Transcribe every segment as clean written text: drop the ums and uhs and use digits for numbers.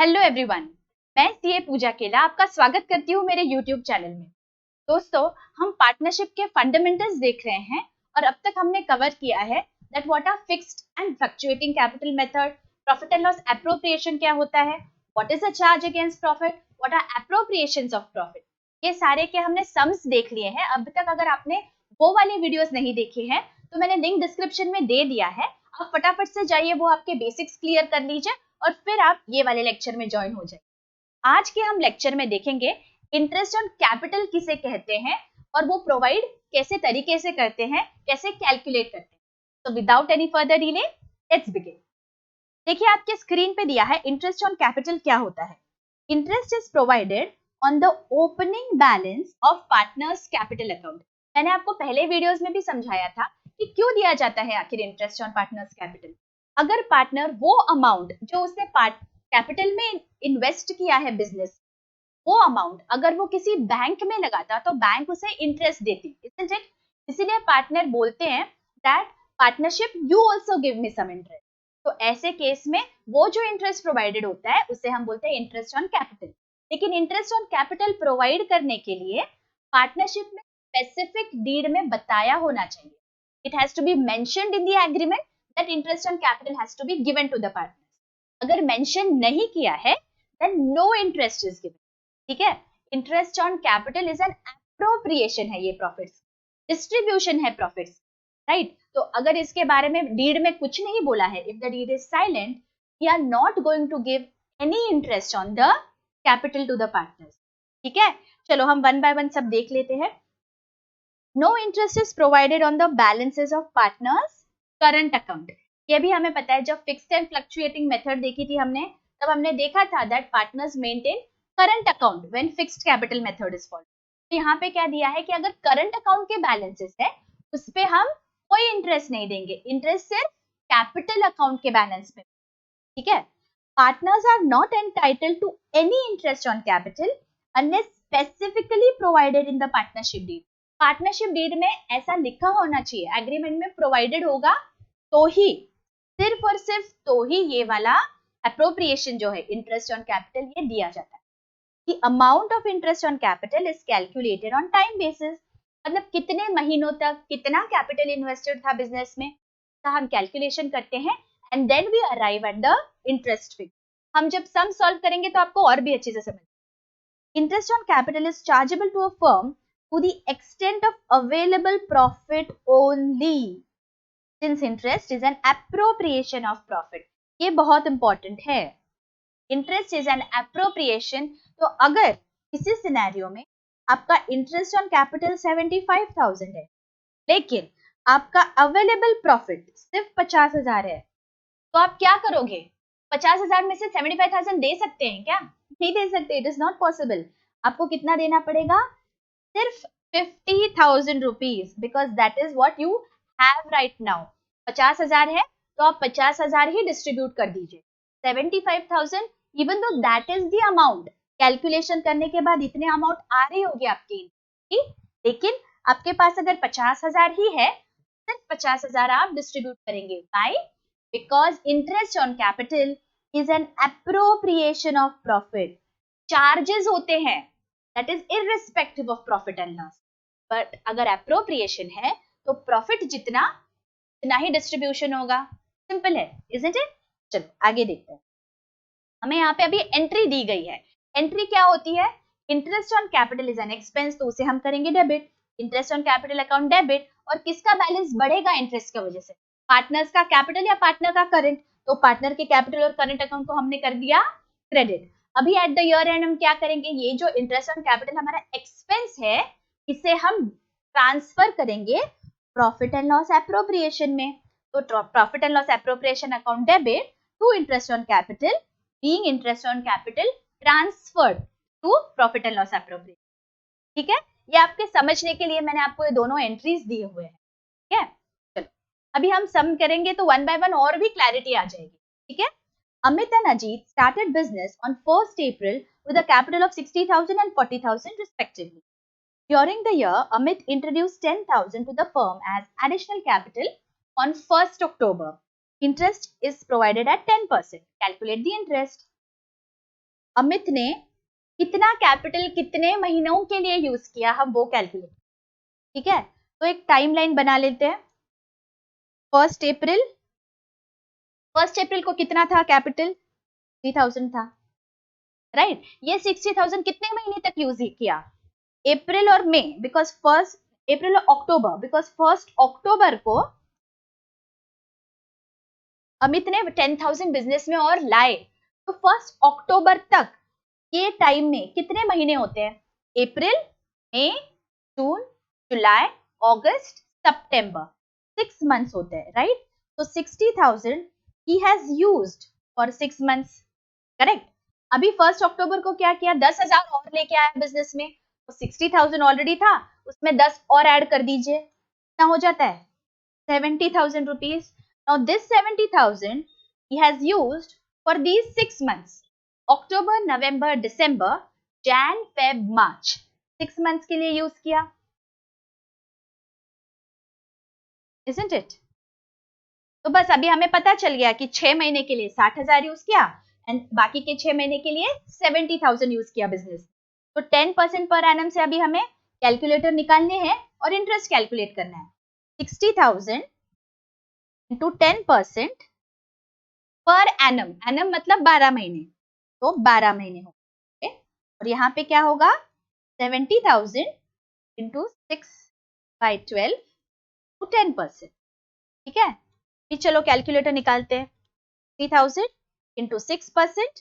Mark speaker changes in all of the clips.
Speaker 1: Hello everyone, मैं CA पूजा केला आपका स्वागत करती हूँ मेरे यूट्यूब चैनल में। दोस्तों, हम पार्टनरशिप के फंडामेंटल्स देख रहे हैं और अब तक हमने कवर किया है that what are fixed and fluctuating capital method, profit and loss appropriation क्या होता है, what is a charge against profit, what are appropriations of profit. ये सारे के हमने सम्स देख लिए हैं। अब तक अगर आपने वो वाली वीडियोस नहीं देखी हैं तो मैंने लिंक डिस्क्रिप्शन में दे दिया है, आप फटाफट से जाइए वो आपके बेसिक्स क्लियर कर लीजिए और फिर आप ये वाले लेक्चर में ज्वाइन हो जाए। आज के हम लेक्चर में देखेंगे इंटरेस्ट ऑन कैपिटल किसे कहते हैं और वो प्रोवाइड कैसे तरीके से करते हैं, कैसे कैलकुलेट करते हैं। तो without any further delay let's begin. देखिए आपके स्क्रीन पे दिया है इंटरेस्ट ऑन कैपिटल क्या होता है। Interest is provided on the opening balance of partners capital account. मैंने आपको पहले वीडियोस में भी समझाया था कि क्यों दिया जाता है आखिर इंटरेस्ट ऑन पार्टनर्स कैपिटल। अगर पार्टनर वो अमाउंट जो उसने कैपिटल में इन्वेस्ट किया है बिजनेस, वो अमाउंट अगर वो किसी बैंक में लगाता तो बैंक उसे इंटरेस्ट देती, isn't it? इसीलिए पार्टनर बोलते हैं that partnership you also give me some interest. तो ऐसे केस में वो जो इंटरेस्ट प्रोवाइडेड होता है उसे हम बोलते हैं इंटरेस्ट ऑन कैपिटल। लेकिन इंटरेस्ट ऑन कैपिटल प्रोवाइड करने के लिए पार्टनरशिप में स्पेसिफिक डीड में बताया होना चाहिए। It has to be mentioned in the agreement that interest on capital has to be given to the partners. अगर मेंशन नहीं किया है then no interest is given. ठीक है, interest on capital is an appropriation है, ये profits distribution है profits, right. तो अगर इसके बारे में डीड में कुछ नहीं बोला है, if the deed is silent, we are not going to give any interest on the capital to the partners. ठीक है, चलो हम वन बाय वन सब देख लेते हैं। No interest is provided on the balances of partners current account. ये भी हमें पता है, जब फिक्स्ड एंड फ्लक्चुएटिंग मेथड देखी थी हमने, तब हमने देखा था that partners maintain current account when fixed capital method is followed. तो यहाँ पे क्या दिया है कि अगर करंट अकाउंट के बैलेंसेस है उस पे हम कोई इंटरेस्ट नहीं देंगे, इंटरेस्ट सिर्फ कैपिटल अकाउंट के बैलेंस पे। ठीक है, partners are not entitled to any interest on capital unless specifically provided in the partnership deed. Partnership deed में ऐसा लिखा होना चाहिए, एग्रीमेंट में प्रोवाइडेड होगा तो ही, सिर्फ और सिर्फ तो ही ये वाला अप्रोप्रिएशन जो है इंटरेस्ट ऑन कैपिटल ये दिया जाता है। The amount of interest on capital is calculated on time basis। मतलब कितने महीनों तक कितना कैपिटल इन्वेस्टेड था बिजनेस में, तो हम कैलकुलेशन करते हैं and then we arrive at the interest figure. हम जब सम सॉल्व करेंगे तो आपको और भी अच्छे से समझ। Interest on capital is chargeable to a firm to the extent of available profit only since interest is an appropriation of profit. ये बहुत इंपॉर्टेंट है। इंटरेस्ट इज एन एप्रोप्रिएशन, तो अगर किसी सिनेरियो में आपका इंटरेस्ट ऑन कैपिटल 75,000 है लेकिन आपका अवेलेबल प्रॉफिट सिर्फ 50,000 है, तो आप क्या करोगे? 50,000 में से 75,000 दे सकते हैं क्या? नहीं दे सकते, इट इज नॉट पॉसिबल। आपको कितना देना पड़ेगा? सिर्फ 50,000 rupees, because that is what you have right now. 50,000 है तो आप 50,000 ही डिस्ट्रीब्यूट कर दीजिए। 75,000 even though that is the amount, calculation करने के बाद इतने अमाउंट आ रही होगी आपकी, लेकिन आपके पास अगर 50,000 ही है, सिर्फ 50,000 आप डिस्ट्रीब्यूट करेंगे। By because interest on capital is an appropriation of profit. Charges होते हैं, that is irrespective of profit and loss, but अगर एप्रोप्रिएशन है तो प्रॉफिट जितना उतना ही डिस्ट्रीब्यूशन होगा। सिंपल है, इजंट इट? चलो आगे देखते हैं। हमें यहाँ पे अभी एंट्री दी गई है। एंट्री क्या होती है? Interest on capital is an expense, तो उसे हम करेंगे debit. Interest on capital account debit, और किसका बैलेंस बढ़ेगा इंटरेस्ट की वजह से? पार्टनर्स का कैपिटल या पार्टनर का करंट? तो पार्टनर के कैपिटल और करंट अकाउंट को हमने कर दिया क्रेडिट। अभी एट द ईयर एंड हम क्या करेंगे? ये जो इंटरेस्ट ऑन कैपिटल हमारा एक्सपेंस है इसे हम ट्रांसफर करेंगे प्रॉफिट एंड लॉस एप्रोप्रिएशन में। तो profit and loss appropriation account debit to interest on capital being interest on capital transferred to profit and loss appropriation। ठीक है, ये आपके समझने के लिए मैंने आपको ये दोनों एंट्रीज दिए हुए हैं। ठीक है, चलो अभी हम सम करेंगे तो वन बाय वन और भी क्लैरिटी आ जाएगी। ठीक है, Amit and Ajit started business on 1st April with a capital of 60,000 and 40,000 respectively. During the year, Amit introduced 10,000 to the firm as additional capital on 1st October. Interest is provided at 10%. Calculate the interest. Amit ने कितना capital कितने महीनों के लिए use किया, हम वो calculate. ठीक है, तो एक टाइमलाइन बना लेते हैं। 1 अप्रैल को कितना था कैपिटल? 3000 था, राइट। ये 60,000 कितने महीने तक यूज किया? अप्रैल और मई, बिकॉज अप्रैल और अक्टूबर, बिकॉज 1 अक्टूबर को अमित ने 10,000 बिजनेस में और लाए, तो 1 अक्टूबर तक ये टाइम में कितने महीने होते हैं? अप्रैल, मई, जून, जुलाई, अगस्त, सितंबर, 6 मंथ्स होते हैं, राइट। तो 60,000 he has used for 6 months, correct. अभी 1 अक्टूबर को क्या किया? 10,000 और लेके आया बिजनेस में, तो 60,000 ऑलरेडी था, उसमें 10 और ऐड कर दीजिए, कितना हो जाता है? 70,000 rupees. Now this 70,000 he has used for these 6 months, October, November, December, Jan, Feb, March, 6 months के लिए यूज किया, isn't it? तो बस अभी हमें पता चल गया कि 6 महीने के लिए 60,000 यूज किया एंड बाकी के 6 महीने के लिए 70,000 यूज किया बिजनेस। तो 10% पर एनम से अभी हमें कैलकुलेटर निकालने हैं और इंटरेस्ट कैलकुलेट करना है। 60,000 इंटू 10% पर एनम, एनम मतलब 12 महीने, तो 12 महीने हो गए। और यहाँ पे क्या होगा? 70,000 इंटू 6/12 टू 10%, ठीक है। फिर चलो कैलकुलेटर निकालते हैं। 3000 इंटू 6%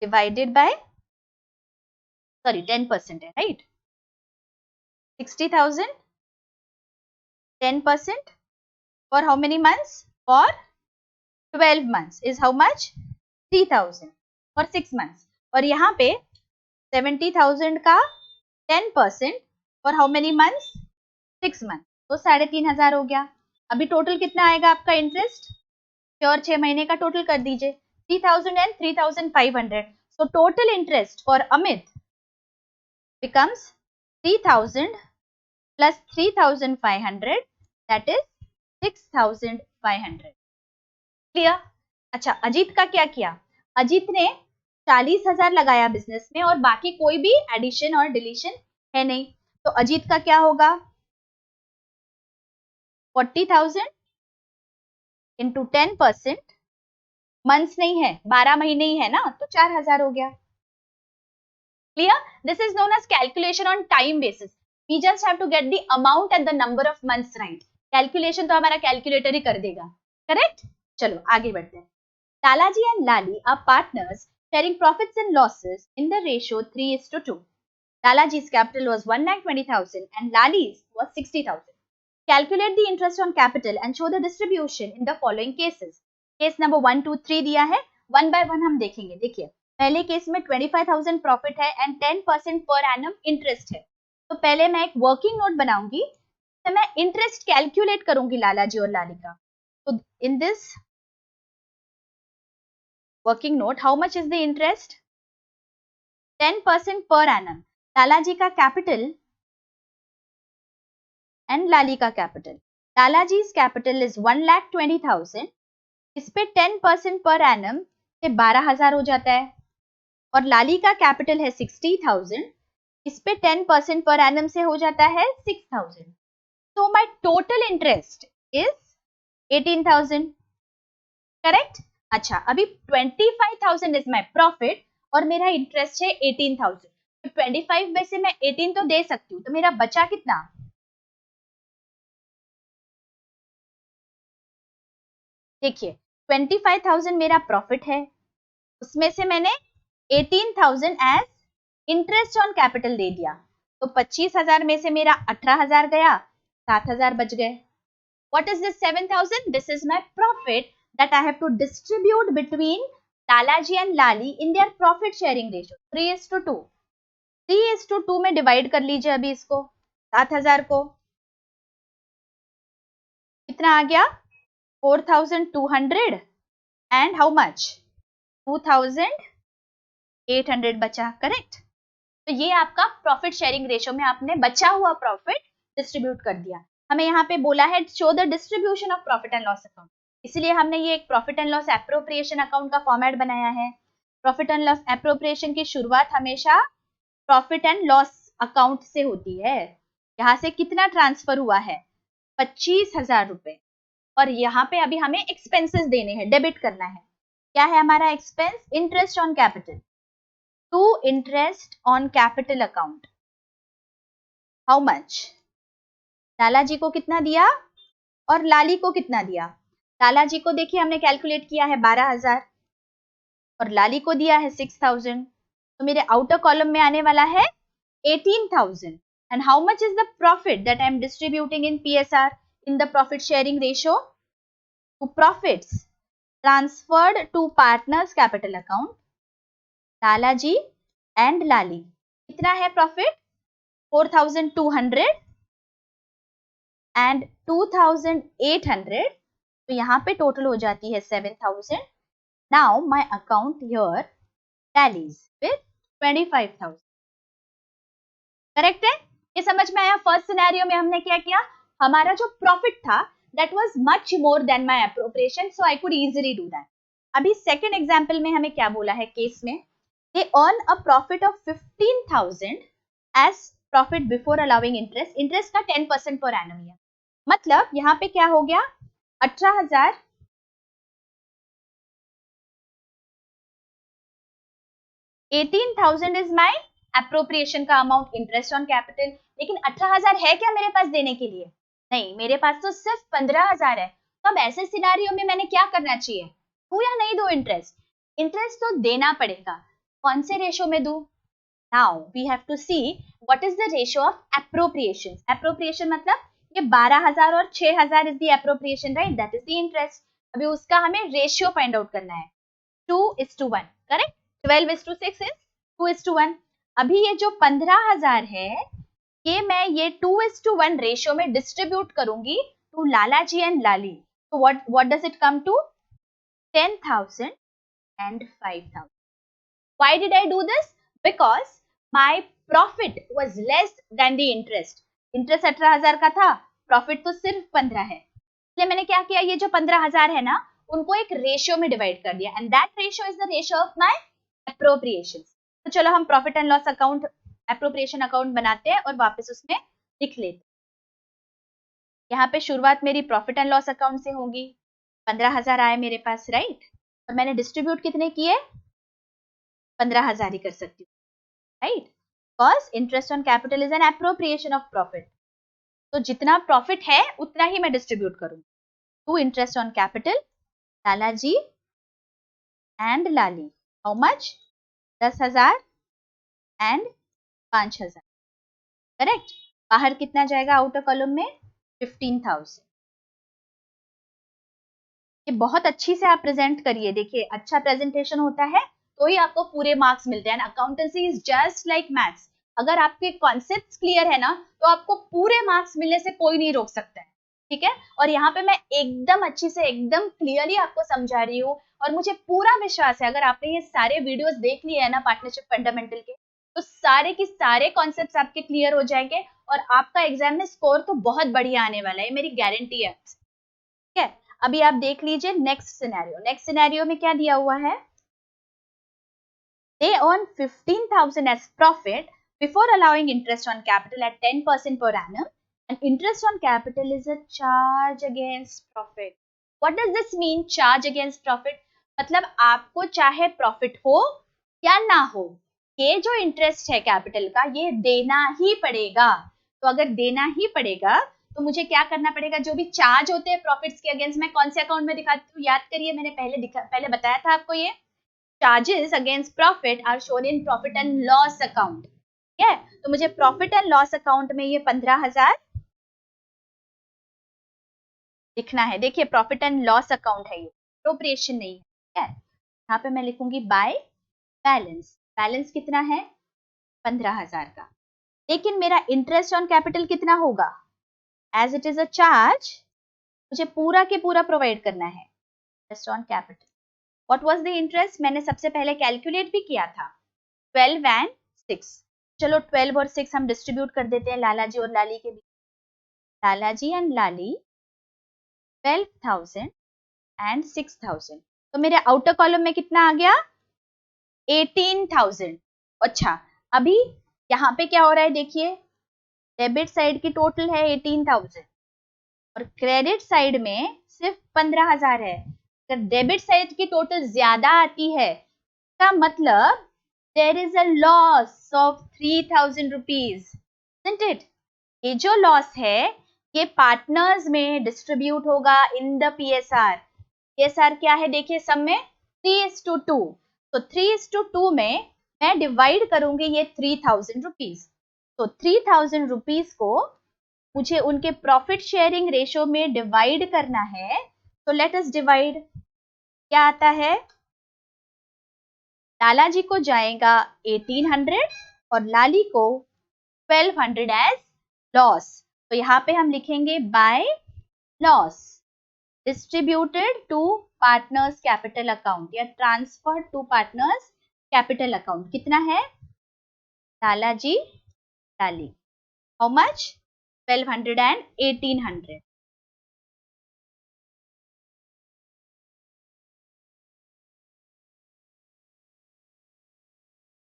Speaker 1: डिवाइडेड बाय, सॉरी 10% है, right. 60,000 10% for how many months? For 12 months is how much? 3,000 for 6 months. और यहाँ पे 70,000 का 10% for how many months? 6 months, तो 3,500 हो गया। अभी टोटल कितना आएगा आपका इंटरेस्ट? 6 और 6 महीने का टोटल कर दीजिए, 3,000 and 3,500. So total interest for Amit becomes 3,000 plus 3,500, that is 6,500. Clear? अच्छा, अजीत का क्या किया? अजीत ने 40,000 लगाया बिजनेस में और बाकी कोई भी एडिशन और डिलीशन है नहीं, तो अजीत का क्या होगा? 40,000 इंटू 10%, मंथ्स नहीं है, 12 महीने ही है ना, तो 4,000 हो गया। Clear? This is known as calculation on time basis. We just have to get the amount and the number of months, right. Calculation तो हमारा कैलकुलेटर ही कर देगा, करेक्ट। चलो आगे बढ़ते हैं। Lalaji and Lali are partners sharing profits and losses in the ratio 3:2. Lalaji's capital was 1,20,000 and Lali's was 60,000. Calculate the interest on capital and show the distribution in the following cases. Case number 1, 2, 3 दिया है, one by one हम देखेंगे। देखिए, पहले case में 25,000 profit है and 10% per annum interest है। तो पहले मैं एक वर्किंग नोट बनाऊंगी, तो मैं इंटरेस्ट कैलकुलेट करूंगी लालाजी और लाली का। तो in this working note, how much is the interest? 10% per annum. Lalaji का कैपिटल एंड लाली का कैपिटल। लालाजी's कैपिटल इज 1,20,000, इस पे 10% पर एनम से 12,000 हो जाता है, और लाली का कैपिटल है 60,000, इस पे 10% पर एनम से हो जाता है 6,000। तो my total interest is 18,000, correct. अच्छा, अभी 25,000 इज माय प्रॉफिट और मेरा इंटरेस्ट है 18,000, तो 25 में से मैं 18 तो दे सकती हूँ, तो मेरा बचा कितना? देखिए, 25,000 मेरा प्रॉफिट है, उसमें से मैंने 18,000 एज इंटरेस्ट ऑन कैपिटल दे दिया, तो 25,000 में से मेरा 18,000 गया, 7,000 बच गए। What is this 7,000? This is my profit that I have to distribute between Lalaji and Lali in their profit sharing ratio 3:2. 3:2 में डिवाइड कर लीजिए अभी इसको, 7,000 को, कितना आ गया? 4,200 एंड हाउ मच? 2,800 बचा, करेक्ट। तो ये आपका प्रॉफिट शेयरिंग रेशियो में आपने बचा हुआ प्रॉफिट डिस्ट्रीब्यूट कर दिया। हमें यहाँ पे बोला है show the distribution of profit and loss account, इसलिए हमने ये एक profit and loss appropriation account का फॉर्मेट बनाया है। प्रॉफिट एंड लॉस एप्रोप्रिएशन की शुरुआत हमेशा प्रॉफिट एंड लॉस अकाउंट से होती है। यहाँ से कितना ट्रांसफर हुआ है? 25,000 रुपए। और यहाँ पे अभी हमें एक्सपेंसेस देने हैं, डेबिट करना है। क्या है हमारा expense? Interest on capital. To interest on capital account how much? Lala ji को कितना दिया और लाली को कितना दिया? लाला जी को देखिए हमने कैलकुलेट किया है 12,000 और लाली को दिया है 6,000। तो मेरे आउटर कॉलम में आने वाला है 18,000। And how much is the profit that I am distributing in PSR in the profit sharing ratio? To profits transferred to partners capital account, Lala ji and लाली। कितना है प्रॉफिट? 4,200 and 2,800। तो यहाँ पे total हो जाती है 7,000। Now my account here tallies with 25,000। Correct है? ये समझ में आया? फर्स्ट सिनेरियो में हमने क्या किया, हमारा जो प्रॉफिट था that was much more than my appropriation, so I could easily do that. अभी सेकंड एग्जांपल में हमें क्या बोला है केस में, they earn a profit of 15,000 as profit before allowing interest. Interest का 10% पर एनम है, मतलब यहाँ पे क्या हो गया, 18,000 18,000 इज माय एप्रोप्रिएशन का अमाउंट, इंटरेस्ट ऑन कैपिटल। लेकिन 18,000 है क्या मेरे पास देने के लिए? नहीं, मेरे पास तो सिर्फ 15,000 है। तो अब ऐसे सिनारियो में मैंने क्या करना चाहिए, दू या नहीं दू इंटरेस्ट? इंटरेस्ट तो देना पड़ेगा। कौन से रेशो में दू? Now we have to see what is the ratio of appropriation. Appropriation मतलब ये 12,000 और 6,000 is the appropriation, right? That is the interest. अभी उसका हमें रेशियो फाइंड आउट करना है, 2:1, करेक्ट? 12:6 इज 2:1। अभी ये जो 15,000 है ये मैं ये 2:1 रेशियो में डिस्ट्रीब्यूट करूंगी to Lala ji and Lali. तो what does it come to? 10,000 and 5,000। Why did I do this? Because my profit was less than the interest. Interest 18,000 का था, प्रॉफिट तो सिर्फ 15 है। इसलिए मैंने क्या किया, ये जो 15,000 है ना उनको एक रेशियो में डिवाइड कर दिया, and that ratio is the ratio of my appropriation. तो चलो हम profit and loss account appropriation account बनाते हैं और वापस उसमें लिख लेते। यहाँ पे शुरुआत मेरी प्रॉफिट एंड लॉस अकाउंट से होगी, 15,000 आए मेरे पास, राइट? और मैंने डिस्ट्रीब्यूट कितने किए? 15,000 ही कर सकती हूँ, right? Because interest on capital is an appropriation of profit. तो जितना प्रॉफिट है उतना ही मैं डिस्ट्रीब्यूट करूँ। To interest on capital, Lala ji and Lali, how much? 10,000 and 5,000, correct? बाहर कितना जाएगा आउटर कॉलम में? 15,000। ये बहुत अच्छी से आप प्रेजेंट करिए। देखिए अच्छा प्रेजेंटेशन होता है तो ही आपको पूरे मार्क्स मिलते हैं। Accountancy is just like maths. अगर आपके कॉन्सेप्ट्स क्लियर है ना तो आपको पूरे मार्क्स मिलने से कोई नहीं रोक सकता है, ठीक है? और यहाँ पे मैं एकदम अच्छी से एकदम क्लियरली आपको समझा रही हूँ और मुझे पूरा विश्वास है अगर आपने ये सारे वीडियोस देख लिए है ना पार्टनरशिप फंडामेंटल के, तो सारे के सारे कॉन्सेप्ट्स आपके क्लियर हो जाएंगे और आपका एग्जाम में स्कोर तो बहुत बढ़िया आने वाला है, मेरी गारंटी है, ठीक है? अभी आप देख लीजिए नेक्स्ट सिनेरियो। नेक्स्ट सिनेरियो में क्या दिया हुआ है, they earn 15,000 as profit before allowing interest on capital at 10% per annum, and interest on capital is a charge against profit. What does this mean, charge against profit? मतलब आपको चाहे profit हो या ना हो, ये जो इंटरेस्ट है कैपिटल का ये देना ही पड़ेगा। तो अगर देना ही पड़ेगा तो मुझे क्या करना पड़ेगा, जो भी चार्ज होते हैं प्रॉफिट्स के अगेंस्ट, मैं कौन से अकाउंट में दिखाती हूँ, याद करिए मैंने पहले बताया था आपको, ये charges against profit are shown in profit and loss account, ठीक है? तो मुझे प्रॉफिट एंड लॉस अकाउंट में ये 15,000 लिखना है। देखिए प्रॉफिट एंड लॉस अकाउंट है, ये एप्रोप्रिएशन नहीं है, ठीक है? यहाँ पे मैं लिखूंगी बाय बैलेंस। बैलेंस कितना है? 15,000 का। लेकिन मेरा इंटरेस्ट ऑन कैपिटल कितना होगा? As it is a charge मुझे पूरा के पूरा प्रोवाइड करना है। Interest on capital, what was the interest? मैंने सबसे पहले कैलकुलेट भी किया था, 12 and 6। चलो 12 और 6 हम डिस्ट्रीब्यूट कर देते हैं लाला जी और लाली के बीच। लाला जी एंड लाली 12,000 and 6,000। तो मेरे आउटर कॉलम में कितना आ गया? 18,000। अच्छा, अभी यहाँ पे क्या हो रहा है देखिए, डेबिट साइड की टोटल है 18,000 और क्रेडिट साइड में सिर्फ 15,000 है। अगर डेबिट साइड की टोटल ज्यादा आती है का मतलब there is a loss of 3,000 rupees, isn't it? ये जो लॉस है ये पार्टनर्स में डिस्ट्रीब्यूट होगा इन द पीएसआर। पीएसआर क्या है देखिए, सब में 3:2, तो 3:2 में मैं डिवाइड करूंगी ये 3,000 रुपीज। तो 3,000 रुपीज को मुझे उनके प्रॉफिट शेयरिंग रेशो में डिवाइड करना है। तो लेट अस डिवाइड। क्या आता है, लाला जी को जाएगा 1800 और लाली को 1200 एज लॉस। तो यहाँ पे हम लिखेंगे by loss distributed to partners capital account या transfer to partners capital account. कितना है, Lala ji Lali, how much, 1200 and 1800।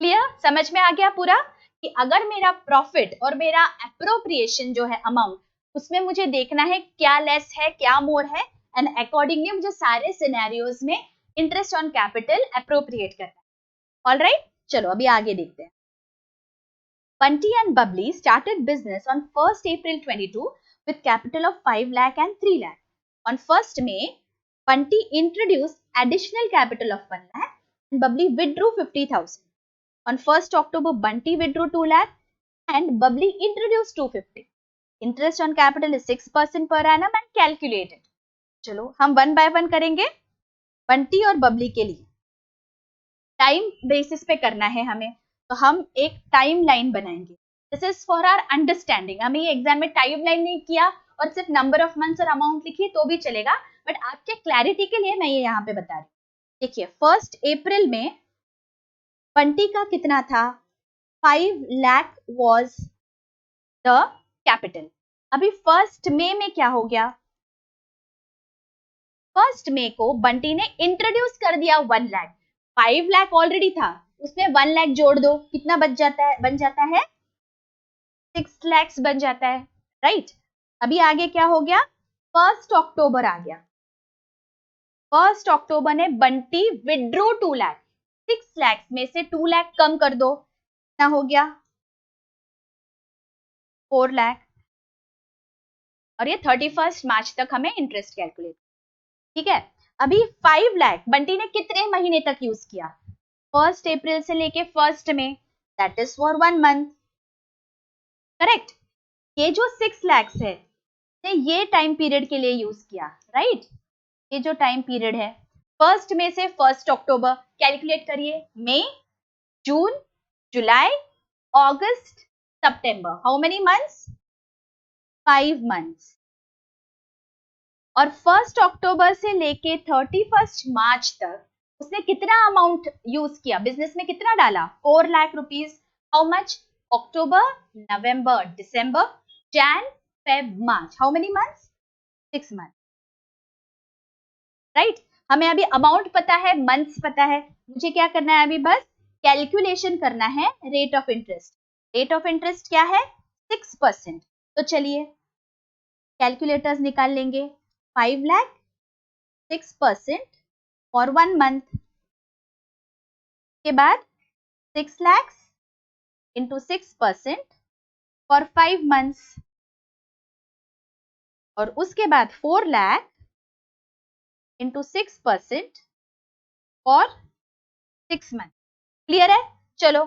Speaker 1: Clear, समझ में आ गया पूरा कि अगर मेरा प्रॉफिट और मेरा अप्रोप्रिएशन जो है अमाउंट, उसमें मुझे देखना है क्या लेस है क्या मोर है, एंड अकॉर्डिंगली मुझे सारे सिनेरियोज में इंटरेस्ट ऑन कैपिटल अप्रोप्रिएट करना है। ऑलराइट, चलो अभी आगे देखते हैं। Bunty and Bubbly started business on 1st April 22 with capital of 5 lakh and 3 lakh. On 1st May, Bunty introduced additional capital of 1 lakh and Bubbly withdrew 50,000. On 1st October, Bunty withdrew 2 lakh and Bubbly introduced 250. Interest on capital is 6% per annum and calculated. चलो हम one by one करेंगे। बंटी और बबली के लिए time basis पे करना है हमें, तो हम एक टाइम लाइन बनाएंगे। This is for our understanding. हमें ये एग्जाम में टाइम लाइन नहीं किया और सिर्फ नंबर ऑफ मंथ्स और अमाउंट लिखी तो भी चलेगा, बट आपके क्लैरिटी के लिए मैं ये यहाँ पे बता रही हूँ। देखिए 1st अप्रैल में बंटी का कितना था, 5 लाख वॉज द कैपिटल। अभी 1st मे में क्या हो गया, 1st मे को बंटी ने इंट्रोड्यूस कर दिया 1 लाख। 5 लाख ऑलरेडी था, उसमें 1 लाख जोड़ दो, कितना बच जाता है, बन जाता है 6 लाख बन जाता है, राइट। अभी आगे क्या हो गया, 1st अक्टूबर आ गया। 1st अक्टूबर ने बंटी विड्रॉ 2 लाख, 6 लाख में से 2 लाख कम कर दो, कितना हो गया 4 लाख। और ये 31 मार्च तक हमें इंटरेस्ट कैलकुलेट, ठीक है। अभी 5 लाख बंटी ने कितने महीने तक यूज किया, 1st अप्रैल से लेके 1st में, that is for 1 month, correct. ये जो 6 लाख है ने ये टाइम पीरियड के लिए यूज किया, राइट। ये जो टाइम पीरियड है 1st में से 1st अक्टूबर, कैलकुलेट करिए, मई, जून, जुलाई, अगस्त, सितंबर, हाउ मेनी मंथ्स, 5 मंथ्स। और 1st अक्टूबर से लेके 31 मार्च तक उसने कितना अमाउंट यूज किया, बिजनेस में कितना डाला, 4 lakh rupees. How much, October, November, December, Jan, Feb, March, how many months, 6 month, right. हमें अभी अमाउंट पता है, मंथ्स पता है, मुझे क्या करना है अभी, बस कैलकुलेशन करना है rate of interest. Rate of interest क्या है, 6%। तो चलिए कैलकुलेटर्स निकाल लेंगे, 5 लाख 6% फॉर 1 मंथ, के बाद 6 लाख इंटू 6% फॉर 5 मंथ्स, और उसके बाद 4 lakh into 6% for 6 month. Clear है, चलो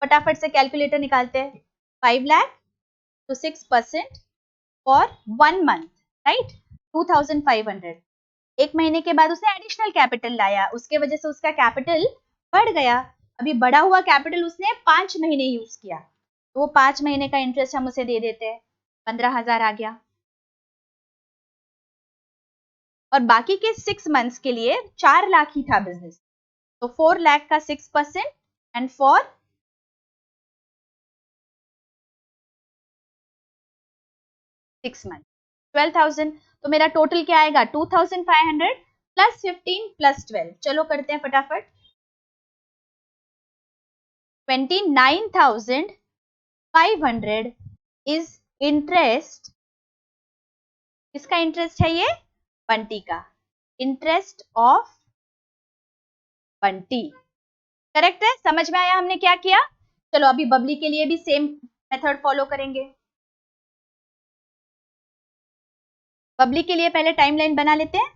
Speaker 1: फटाफट से कैलकुलेटर निकालते हैं। 5 lakh to 6% for 1 month, right, 2500। एक महीने के बाद उसने एडिशनल कैपिटल लाया, उसके वजह से उसका कैपिटल बढ़ गया। अभी बढ़ा हुआ कैपिटल उसने 5 महीने यूज किया, तो वो 5 महीने का इंटरेस्ट हम उसे दे देते हैं, 15,000 आ गया। और बाकी के 6 मंथ्स के लिए 4 लाख ही था बिजनेस, तो 4 लाख का 6% एंड फॉर 6 मंथ 12,000। तो मेरा टोटल क्या आएगा, 2,500 प्लस 15 प्लस 12। चलो करते हैं फटाफट, 29,500 इज इंटरेस्ट, किसका इंटरेस्ट है ये? बंटी का, इंटरेस्ट ऑफ बंटी। करेक्ट है? समझ में आया हमने क्या किया? चलो अभी बबली के लिए भी सेम मेथड फॉलो करेंगे। बबली के लिए पहले टाइमलाइन बना लेते हैं।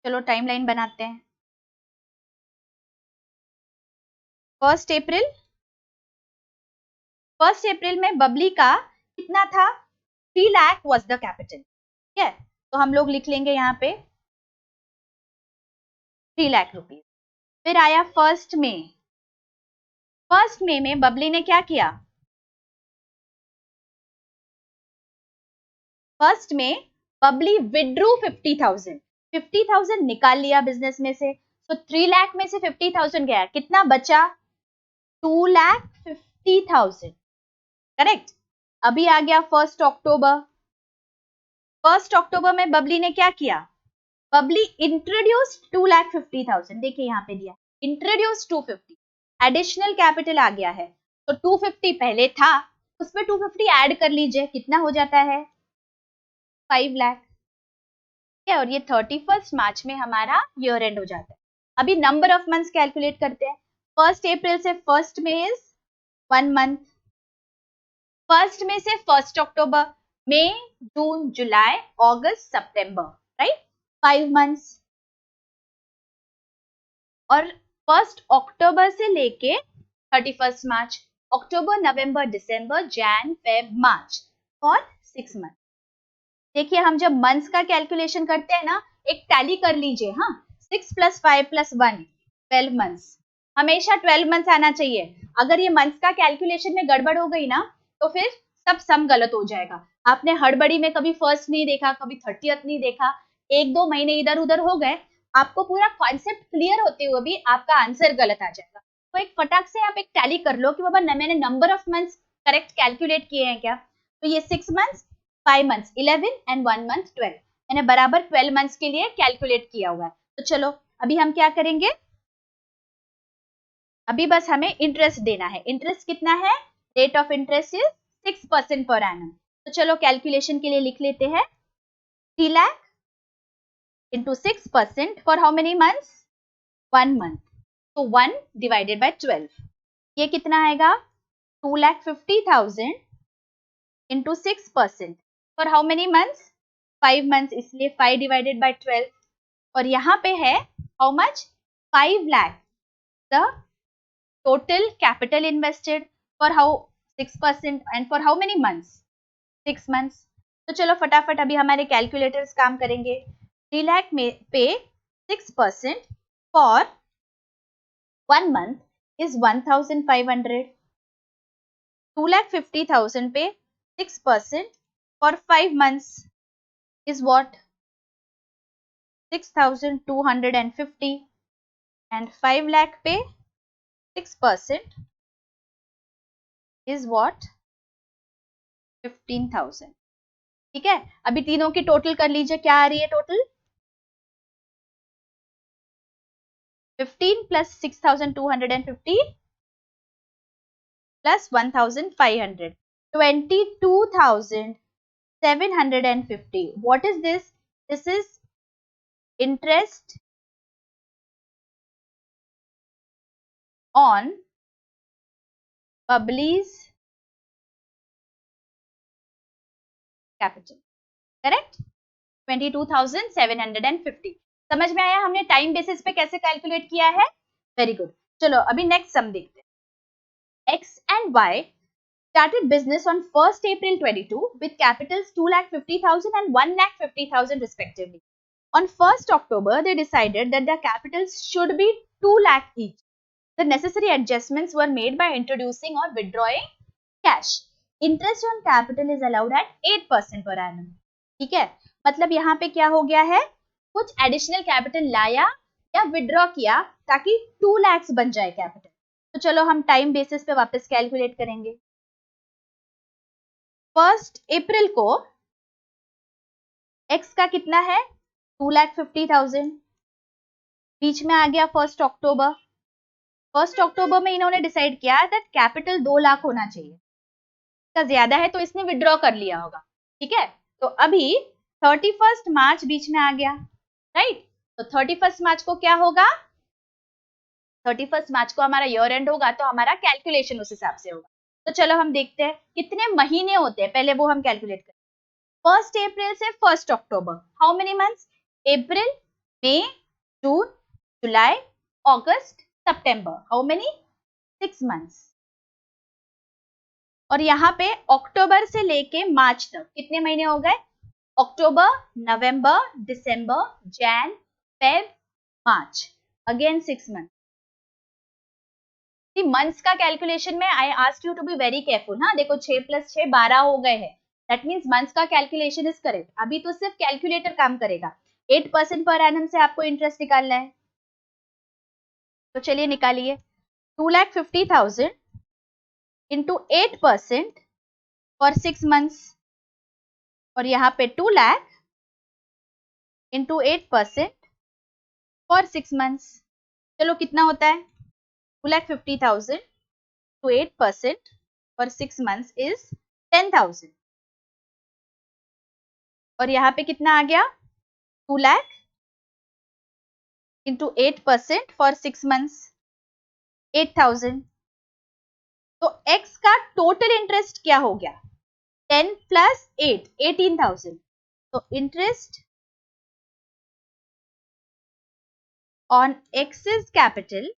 Speaker 1: चलो टाइमलाइन बनाते हैं। 1 अप्रैल, 1 अप्रैल में बबली का कितना था? 3 लाख वॉज द कैपिटल। ठीक है, तो हम लोग लिख लेंगे यहाँ पे 3 लाख रुपीज। फिर आया 1 मई। 1 मई में बबली ने क्या किया? 1 में बबली विड्रू 50,000, 50,000 निकाल लिया बिजनेस में से, तो 3 लाख में से 50,000 गया, कितना बचा? 2,50,000। करेक्ट। अभी आ गया 1 अक्टूबर। 1 अक्टूबर में बबली ने क्या किया? बबली इंट्रोड्यूस 2,50,000, देखिए यहाँ पे दिया इंट्रोड्यूस 250, एडिशनल कैपिटल आ गया है, तो 250 पहले था, उसमें 250 ऐड कर लीजिए, कितना हो जाता है? 5 लाख। और ये 31 मार्च में हमारा ईयर एंड हो जाता है। अभी नंबर ऑफ मंथ्स कैलकुलेट करते हैं। 1 अप्रैल से 1 मई इज 1 मंथ, 1 मई से 1 अक्टूबर, मई, जून, जुलाई, अगस्त, सितंबर, राइट, 5 मंथ्स। और 1 अक्टूबर से लेके 31 March, October, November, December, Jan, Feb, March, for 6 month. देखिए हम जब मंथ्स का कैलकुलेशन करते हैं ना, एक टैली कर लीजिए। हाँ, 6 + 5 + 1, 12 मंथ्स। हमेशा 12 मंथ्स आना चाहिए। अगर ये मंथ्स का कैलकुलेशन में गड़बड़ हो गई ना, तो फिर सब सम गलत हो जाएगा। आपने हड़बड़ी में कभी 1st नहीं देखा, कभी 30th नहीं देखा, 1-2 महीने इधर उधर हो गए, आपको पूरा कॉन्सेप्ट क्लियर होते हुए भी आपका आंसर गलत आ जाएगा। तो एक फटाक से आप एक टैली कर लो कि बाबा मैंने number of months correct calculate किए हैं क्या। तो ये 6 मंथ्स, 5 मंथ्स 11 एंड 1 मंथ 12, मैंने बराबर 12 मंथ्स के लिए कैलकुलेट किया हुआ है। तो चलो अभी हम क्या करेंगे? अभी बस हमें इंटरेस्ट देना है। इंटरेस्ट कितना है? Rate of interest is 6% per annum. तो चलो कैलकुलेशन के लिए लिख लेते हैं 3 lakh into 6% for how many months? 1 month. तो 1 डिवाइडेड बाय 12, ये कितना आएगा? 2,50,000 into 6% for how many months? 5 months, इसलिए 5 डिवाइडेड बाय 12। और यहाँ पे है how much? 5 lakh the total capital invested for how 6% and for how many months? 6 months. तो चलो फटाफट अभी हमारे कैलकुलेटर्स काम करेंगे। 3 लाख में पे 6% फॉर 1 मंथ इज 1,500, 2,50,000 पे 6% for 5 months is what? 6,250, and 5 lakh पे 6% is what? 15,000। ठीक है, अभी तीनों की टोटल कर लीजिए, क्या आ रही है total? 15 plus 6,250 plus 1,500, 22,750. What is this? This is interest on Bubbly's capital, correct? 22,750। समझ में आया हमने टाइम बेसिस पे कैसे कैलकुलेट किया है? Very good. चलो अभी नेक्स्ट सम देखते हैं। X and Y started business on 1st April 22 with capitals 2,50,000 and 1,50,000 respectively. On 1st October, they decided that their capitals should be 2 lakh each. The necessary adjustments were made by introducing or withdrawing cash. Interest on capital is allowed at 8% per annum. ठीक है, मतलब यहाँ पे क्या हो गया है? कुछ एडिशनल कैपिटल लाया या विड्रॉ किया ताकि 2 लाख बन जाए कैपिटल। तो चलो हम टाइम बेसिस पे वापस कैलकुलेट करेंगे। 1 अप्रैल को एक्स का कितना है? 2,50,000। बीच में आ गया 1 अक्टूबर, 1 अक्टूबर में इन्होंने डिसाइड किया दैट कैपिटल 2 लाख होना चाहिए, का ज्यादा है तो इसने विड्रॉ कर लिया होगा, ठीक है। तो अभी 31 मार्च बीच में आ गया, राइट। तो 31 मार्च को क्या होगा, 31 मार्च को हमारा ईयर एंड होगा, तो हमारा कैलकुलेशन उस हिसाब से होगा। तो चलो हम देखते हैं कितने महीने होते हैं, पहले वो हम कैलकुलेट करें। 1 अप्रैल से 1 October, how many months, April, मई, जून, जुलाई, अगस्त, सितंबर, हाउ मेनी, 6 मंथ्स। और यहाँ पे अक्टूबर से लेके मार्च तक कितने महीने हो गए, अक्टूबर, नवंबर, दिसंबर, Jan, Feb, March, again 6 month. Months का कैलकुलेशन में I ask you to be very careful, हाँ देखो 6 + 6 12 हो गए हैं, दैट मीन्स मंथ्स का कैलकुलेशन इज करेक्ट। अभी तो सिर्फ कैलकुलेटर काम करेगा, 8% पर एनम से आपको इंटरेस्ट निकालना है, तो चलिए निकालिए। 2,50,000 इंटू 8% फॉर 6 मंथ्स, और यहाँ पे 2 लाख इंटू 8% फॉर 6 मंथ्स, चलो कितना होता है, 2,50,000 to 8% for 6 months is 10,000, और यहाँ पे कितना आ गया, 2 लाख इंटू 8% for 6 months 8,000। तो x का टोटल इंटरेस्ट क्या हो गया, 10 + 8 18,000। तो interest on x's capital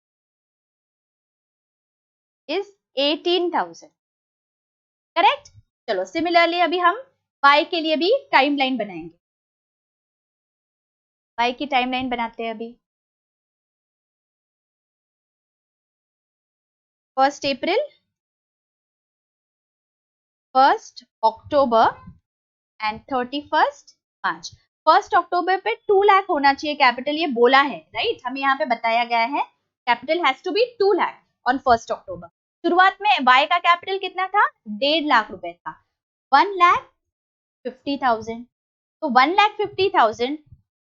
Speaker 1: is 18,000, correct. चलो सिमिलरली अभी हम y के लिए भी टाइमलाइन बनाएंगे, y की टाइमलाइन बनाते हैं अभी। 1 अप्रैल, 1 अक्टूबर एंड 31 मार्च। 1 अक्टूबर पे 2 लाख होना चाहिए कैपिटल, ये बोला है, राइट, हमें यहाँ पे बताया गया है capital has to be 2 lakh on 1 October. शुरुआत में वाई का कैपिटल कितना था, 1.5 लाख रुपए था, 1,50,000। तो 1,50,000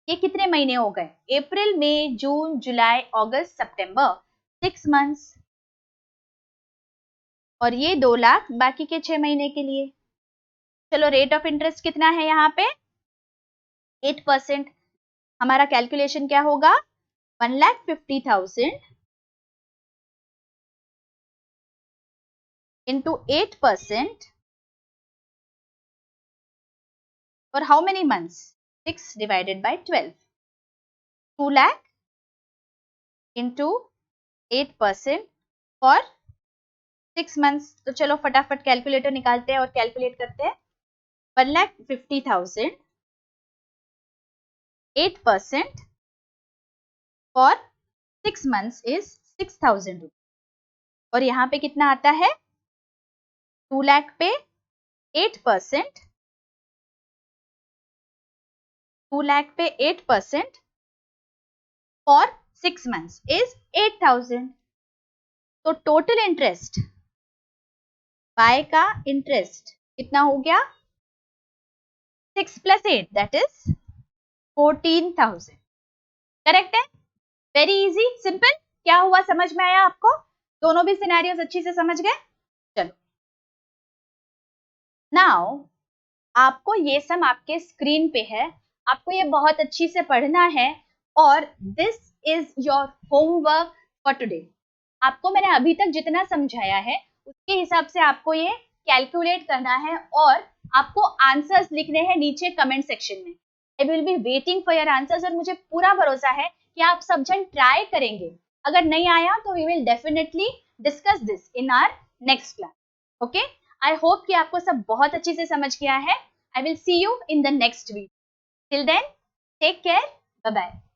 Speaker 1: ये कितने महीने हो गए, अप्रैल, मई, जून, जुलाई, अगस्त, सितंबर, 6 मंथ्स। और ये 2 लाख बाकी के 6 महीने के लिए। चलो रेट ऑफ इंटरेस्ट कितना है यहाँ पे, 8%। हमारा कैलकुलेशन क्या होगा, 1,50,000 into 8% for how many months, 6 divided by 12, 2 lakh into 8% for 6 months. तो चलो फटाफट कैलकुलेटर निकालते हैं और कैलकुलेट करते हैं। 1,50,000 8% फॉर 6 मंथ्स इज 6,000 रुपीज, और यहाँ पे कितना आता है, 2 लाख पे 8%, 2 लाख पे 8% फॉर 6 मंथ्स इज 8,000। तो टोटल इंटरेस्ट, बाय का इंटरेस्ट कितना हो गया, 6 + 8 दैट इज 14,000, करेक्ट है। Very easy, simple. क्या हुआ, समझ में आया आपको, दोनों भी सिनेरियोस अच्छी से समझ गए। चलो नाउ आपको ये सम आपके स्क्रीन पे है, आपको ये बहुत अच्छी से पढ़ना है, और this is your homework for today. आपको मैंने अभी तक जितना समझाया है उसके हिसाब से आपको ये कैलकुलेट करना है, और आपको आंसर्स लिखने हैं नीचे कमेंट सेक्शन में। I will be waiting for your answers, और मुझे पूरा भरोसा है कि आप सब जन ट्राई करेंगे। अगर नहीं आया तो we will definitely discuss this in our next class, okay. I hope कि आपको सब बहुत अच्छे से समझ गया है। I will see you in the next video. Till then, take care. Bye-bye.